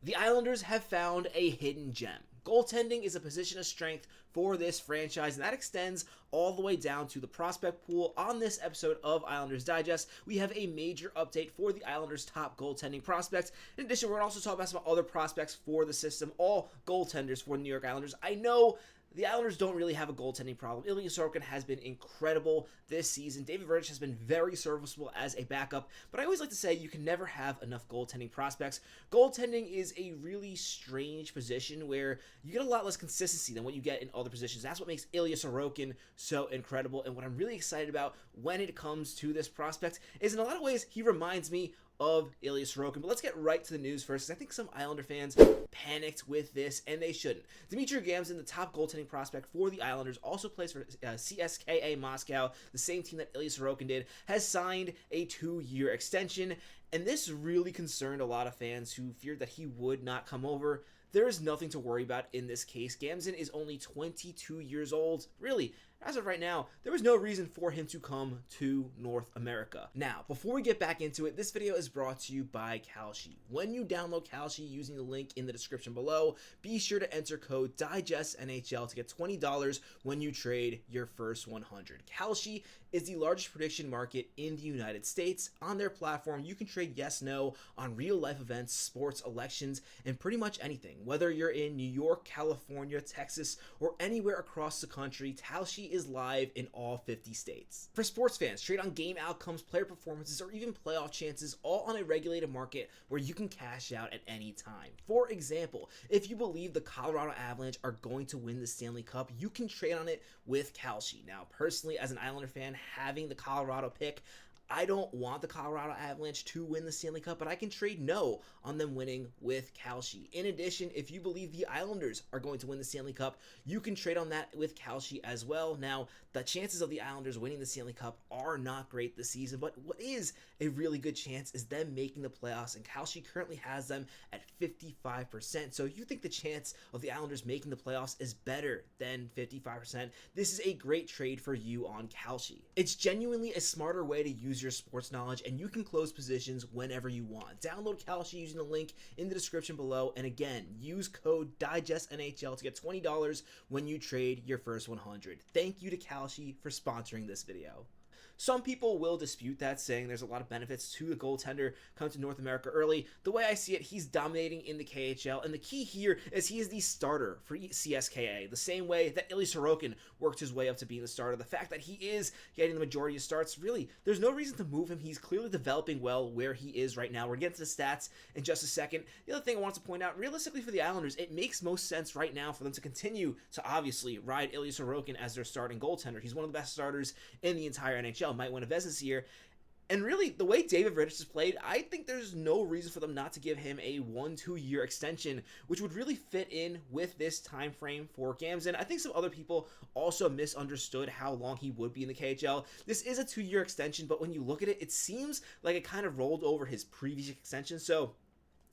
The Islanders have found a hidden gem. Goaltending is a position of strength for this franchise, and that extends all the way down to the prospect pool. On this episode of Islanders Digest, we have a major update for the Islanders' top goaltending prospects. In addition, we're going to also talk about some other prospects for the system, all goaltenders for the New York Islanders. I know the Islanders don't really have a goaltending problem. Ilya Sorokin has been incredible this season. David Verich has been very serviceable as a backup, but I always like to say you can never have enough goaltending prospects. Goaltending is a really strange position where you get a lot less consistency than what you get in other positions. That's what makes Ilya Sorokin so incredible, and what I'm really excited about when it comes to this prospect is in a lot of ways he reminds me of Ilya Sorokin. But let's get right to the news first, because I think some Islander fans panicked with this, and they shouldn't. Dmitri Gamzin, the top goaltending prospect for the Islanders, also plays for CSKA Moscow, the same team that Ilya Sorokin did, has signed a 2-year extension, and this really concerned a lot of fans who feared that he would not come over. There is nothing to worry about in this case. Gamzin is only 22 years old. Really, as of right now, there was no reason for him to come to North America. Now, before we get back into it, this video is brought to you by Kalshi. When you download Kalshi using the link in the description below, be sure to enter code DIGESTNHL to get $20 when you trade your first 100. Kalshi is the largest prediction market in the United States. On their platform, you can trade yes/no on real-life events, sports, elections, and pretty much anything. Whether you're in New York, California, Texas, or anywhere across the country, Kalshi is live in all 50 states. For sports fans, trade on game outcomes, player performances, or even playoff chances, all on a regulated market where you can cash out at any time. For example, if you believe the Colorado Avalanche are going to win the Stanley Cup, you can trade on it with Kalshi. Now, personally, as an Islander fan, having the Colorado pick, I don't want the Colorado Avalanche to win the Stanley Cup, but I can trade no on them winning with Kalshi. In addition, if you believe the Islanders are going to win the Stanley Cup, you can trade on that with Kalshi as well. Now, the chances of the Islanders winning the Stanley Cup are not great this season, but what is a really good chance is them making the playoffs, and Kalshi currently has them at 55%. So if you think the chance of the Islanders making the playoffs is better than 55%, this is a great trade for you on Kalshi. It's genuinely a smarter way to use your sports knowledge, and you can close positions whenever you want. Download Kalshi using the link in the description below, and again, use code DIGESTNHL to get $20 when you trade your first 100. Thank you to Kalshi for sponsoring this video. Some people will dispute that, saying there's a lot of benefits to the goaltender coming to North America early. The way I see it, he's dominating in the KHL, and the key here is he is the starter for CSKA, the same way that Ilya Sorokin worked his way up to being the starter. The fact that he is getting the majority of starts, really, there's no reason to move him. He's clearly developing well where he is right now. We're getting to the stats in just a second. The other thing I want to point out, realistically for the Islanders, it makes most sense right now for them to continue to obviously ride Ilya Sorokin as their starting goaltender. He's one of the best starters in the entire NHL. Might win a Vezina this year. And really, the way David Verich has played, I think there's no reason for them not to give him a 1-2-year extension, which would really fit in with this time frame for Gamzin. I think some other people also misunderstood how long he would be in the KHL. This is a 2-year extension, but when you look at it, it seems like it kind of rolled over his previous extension. So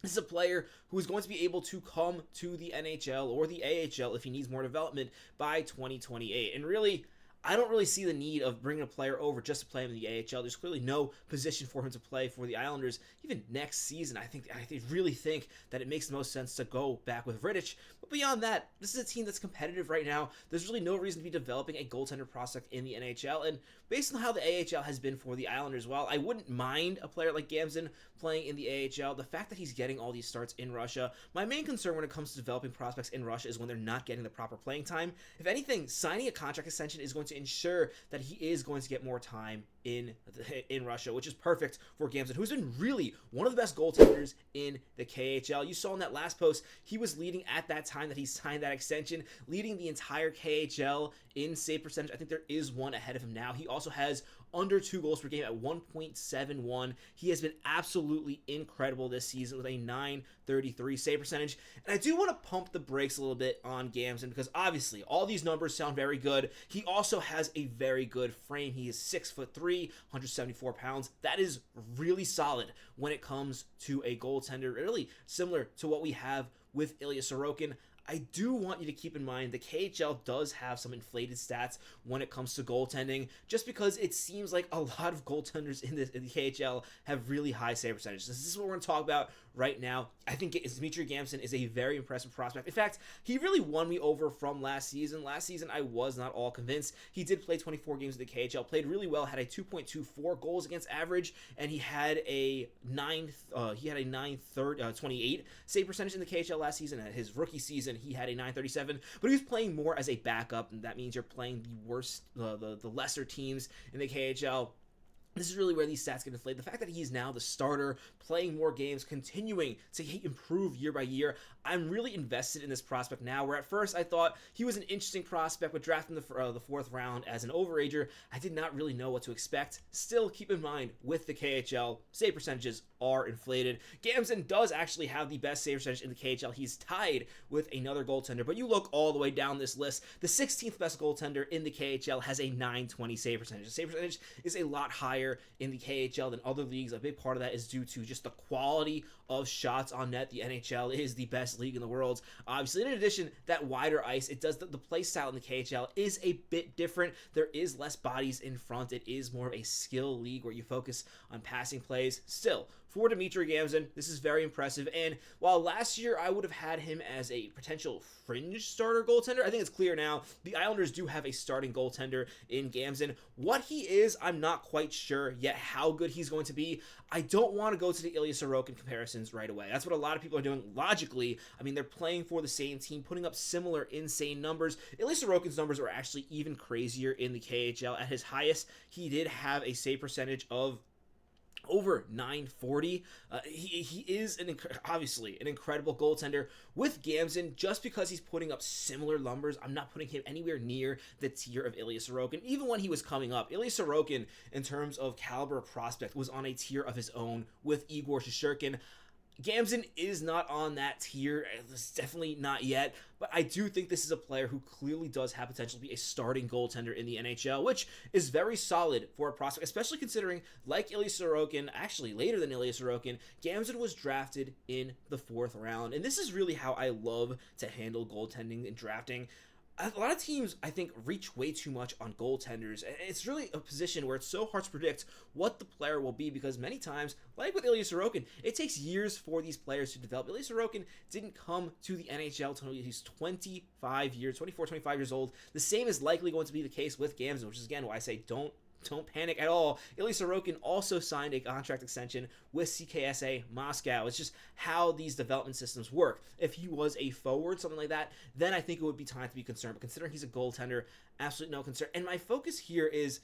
this is a player who is going to be able to come to the NHL or the AHL if he needs more development by 2028. And really, I don't really see the need of bringing a player over just to play him in the AHL. There's clearly no position for him to play for the Islanders even next season. I really think that it makes the most sense to go back with Verich. But beyond that, this is a team that's competitive right now. There's really no reason to be developing a goaltender prospect in the NHL. And based on how the AHL has been for the Islanders, while I wouldn't mind a player like Gamzin playing in the AHL, the fact that he's getting all these starts in Russia, my main concern when it comes to developing prospects in Russia is when they're not getting the proper playing time. If anything, signing a contract extension is going to ensure that he is going to get more time in Russia, which is perfect for Gamzin, who's been really one of the best goaltenders in the KHL. You saw in that last post, he was leading at that time that he signed that extension, leading the entire KHL in save percentage. I think there is one ahead of him now. He also has under 2 goals per game at 1.71. He has been absolutely incredible this season with a .933 save percentage. And I do want to pump the brakes a little bit on Gamzin because obviously all these numbers sound very good. He also has a very good frame. He is 6'3", 174 pounds. That is really solid when it comes to a goaltender, really similar to what we have with Ilya Sorokin. I do want you to keep in mind the KHL does have some inflated stats when it comes to goaltending, just because it seems like a lot of goaltenders in the KHL have really high save percentages. This is what we're going to talk about right now. I think Dmitri Gamzin is a very impressive prospect. In fact, he really won me over from last season. Last season, I was not all convinced. He did play 24 games in the KHL, played really well, had a 2.24 goals against average, and he had a 928 save percentage in the KHL last season. At his rookie season, he had a 937, but he was playing more as a backup, and that means you're playing the worst, the lesser teams in the KHL. This is really where these stats get inflated. The fact that he's now the starter, playing more games, continuing to improve year by year, I'm really invested in this prospect now, where at first I thought he was an interesting prospect, but drafting the 4th round as an overager, I did not really know what to expect. Still, keep in mind, with the KHL, save percentages are inflated. Gamzin does actually have the best save percentage in the KHL. He's tied with another goaltender, but you look all the way down this list, the 16th best goaltender in the KHL has a 920 save percentage. The save percentage is a lot higher in the KHL than other leagues. A big part of that is due to just the quality of shots on net. The NHL is the best league in the world. Obviously, in addition, that wider ice, it does the play style in the KHL is a bit different. There is less bodies in front. It is more of a skill league where you focus on passing plays. Still, for Dmitri Gamzin, this is very impressive. And while last year I would have had him as a potential fringe starter goaltender, I think it's clear now the Islanders do have a starting goaltender in Gamzin. What he is, I'm not quite sure yet how good he's going to be. I don't want to go to the Ilya Sorokin comparisons right away. That's what a lot of people are doing logically. I mean, they're playing for the same team, putting up similar insane numbers. Ilya Sorokin's numbers are actually even crazier in the KHL. At his highest, he did have a save percentage of over 940. He is obviously an incredible goaltender. With Gamzin, just because he's putting up similar numbers, I'm not putting him anywhere near the tier of Ilya Sorokin. Even when he was coming up, Ilya Sorokin, in terms of caliber of prospect, was on a tier of his own with Igor Shesterkin. Gamzin is not on that tier, it's definitely not yet, but I do think this is a player who clearly does have potential to be a starting goaltender in the NHL, which is very solid for a prospect, especially considering, like Ilya Sorokin, actually later than Ilya Sorokin, Gamzin was drafted in the 4th round, and this is really how I love to handle goaltending and drafting. A lot of teams, I think, reach way too much on goaltenders. It's really a position where it's so hard to predict what the player will be because many times, like with Ilya Sorokin, it takes years for these players to develop. Ilya Sorokin didn't come to the NHL until he's 24, 25 years old. The same is likely going to be the case with Gamzin, which is, again, why I say don't panic at all. Ilya Sorokin also signed a contract extension with CKSA Moscow. It's just how these development systems work. If he was a forward, something like that, then I think it would be time to be concerned. But considering he's a goaltender, absolutely no concern. And my focus here is,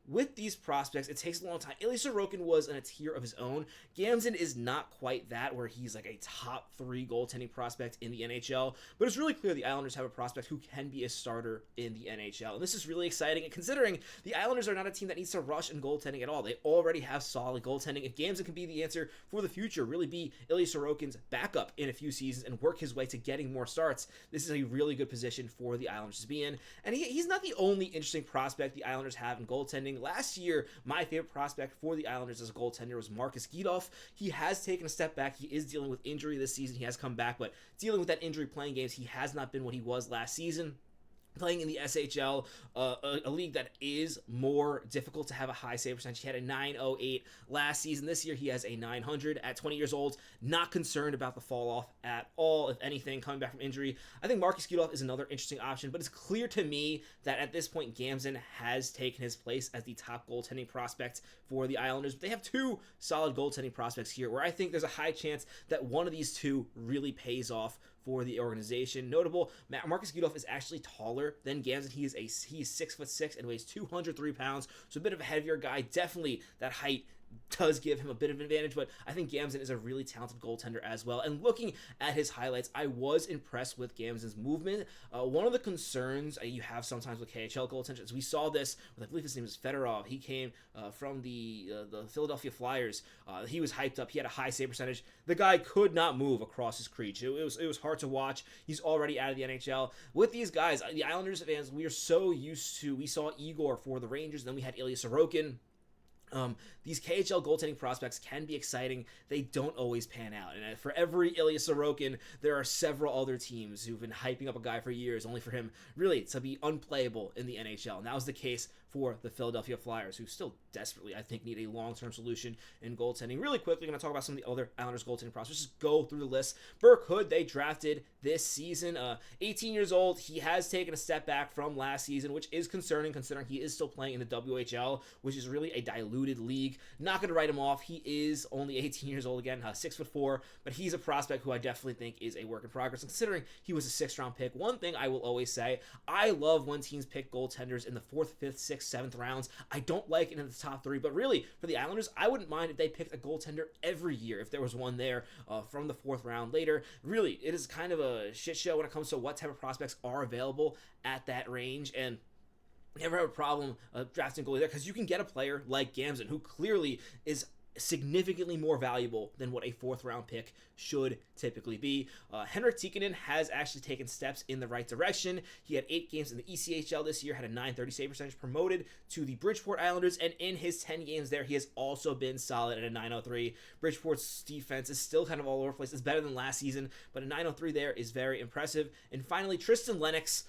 with these prospects, it takes a long time. Ilya Sorokin was in a tier of his own. Gamzin is not quite that, where he's like a top 3 goaltending prospect in the NHL, but it's really clear the Islanders have a prospect who can be a starter in the NHL. And this is really exciting, and considering the Islanders are not a team that needs to rush in goaltending at all. They already have solid goaltending. If Gamzin can be the answer for the future, really be Ilya Sorokin's backup in a few seasons and work his way to getting more starts, this is a really good position for the Islanders to be in. And he's not the only interesting prospect the Islanders have in goaltending. Last year, my favorite prospect for the Islanders as a goaltender was Marcus Gidolf. He has taken a step back. He is dealing with injury this season. He has come back, but dealing with that injury playing games, he has not been what he was last season. Playing in the SHL, a league that is more difficult to have a high save percentage. He had a 908 last season. This year he has a 900 at 20 years old. Not concerned about the fall off at all, if anything, coming back from injury. I think Marcus Gidolf is another interesting option, but it's clear to me that at this point Gamzin has taken his place as the top goaltending prospect for the Islanders. But they have 2 solid goaltending prospects here, where I think there's a high chance that one of these 2 really pays off for the organization. Notable, Marcus Gidolf is actually taller than Gamzin. He's 6'6" and weighs 203 pounds, so a bit of a heavier guy. Definitely that height does give him a bit of an advantage, but I think Gamzin is a really talented goaltender as well. And looking at his highlights, I was impressed with Gamzin's movement. One of the concerns you have sometimes with KHL goaltenders, we saw this with, I believe his name is Fedorov. He came from the Philadelphia Flyers. He was hyped up. He had a high save percentage. The guy could not move across his crease. It was hard to watch. He's already out of the NHL. With these guys, the Islanders fans, we are so used to, we saw Igor for the Rangers, then we had Ilya Sorokin. These KHL goaltending prospects can be exciting. They don't always pan out. And for every Ilya Sorokin, there are several other teams who've been hyping up a guy for years, only for him really to be unplayable in the NHL. And that was the case for the Philadelphia Flyers, who still desperately, I think, need a long-term solution in goaltending. Really quickly, I'm going to talk about some of the other Islanders goaltending prospects. Just go through the list. Burke Hood, they drafted this season. 18 years old. He has taken a step back from last season, which is concerning considering he is still playing in the WHL, which is really a diluted league. Not going to write him off. He is only 18 years old again, 6'4", but he's a prospect who I definitely think is a work in progress. And considering he was a 6th-round pick, one thing I will always say, I love when teams pick goaltenders in the 4th, 5th, 6th, 7th rounds. I don't like it in the top 3, but really, for the Islanders, I wouldn't mind if they picked a goaltender every year if there was one there from the 4th round later. Really, it is kind of a shit show when it comes to what type of prospects are available at that range, and never have a problem drafting goalie there because you can get a player like Gamzin, who clearly is significantly more valuable than what a 4th-round pick should typically be. Henrik Tikkanen has actually taken steps in the right direction. He had 8 games in the ECHL this year, had a .930 save percentage, promoted to the Bridgeport Islanders, and in his 10 games there, he has also been solid at a .903. Bridgeport's defense is still kind of all over the place. It's better than last season, but a .903 there is very impressive. And finally, Tristan Lennox,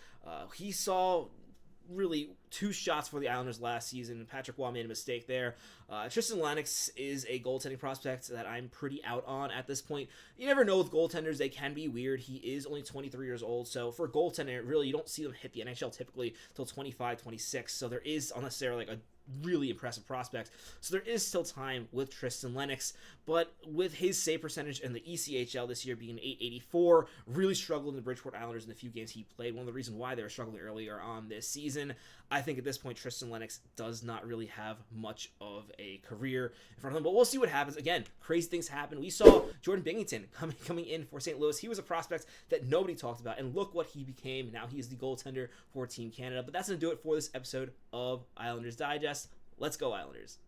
he saw really 2 shots for the Islanders last season. Patrick Waugh made a mistake there. Tristan Lennox is a goaltending prospect that I'm pretty out on at this point. You never know with goaltenders. They can be weird. He is only 23 years old, so for goaltender, really, you don't see them hit the NHL typically till 25, 26, so there is unnecessarily like a really impressive prospect. So there is still time with Tristan Lennox, but with his save percentage in the ECHL this year being .884, really struggled in the Bridgeport Islanders in the few games he played. One of the reasons why they were struggling earlier on this season. I think at this point, Tristan Lennox does not really have much of a career in front of him, but we'll see what happens. Again, crazy things happen. We saw Jordan Binnington coming in for St. Louis. He was a prospect that nobody talked about, and look what he became. Now he is the goaltender for Team Canada. But that's going to do it for this episode of Islanders Digest. Let's go, Islanders.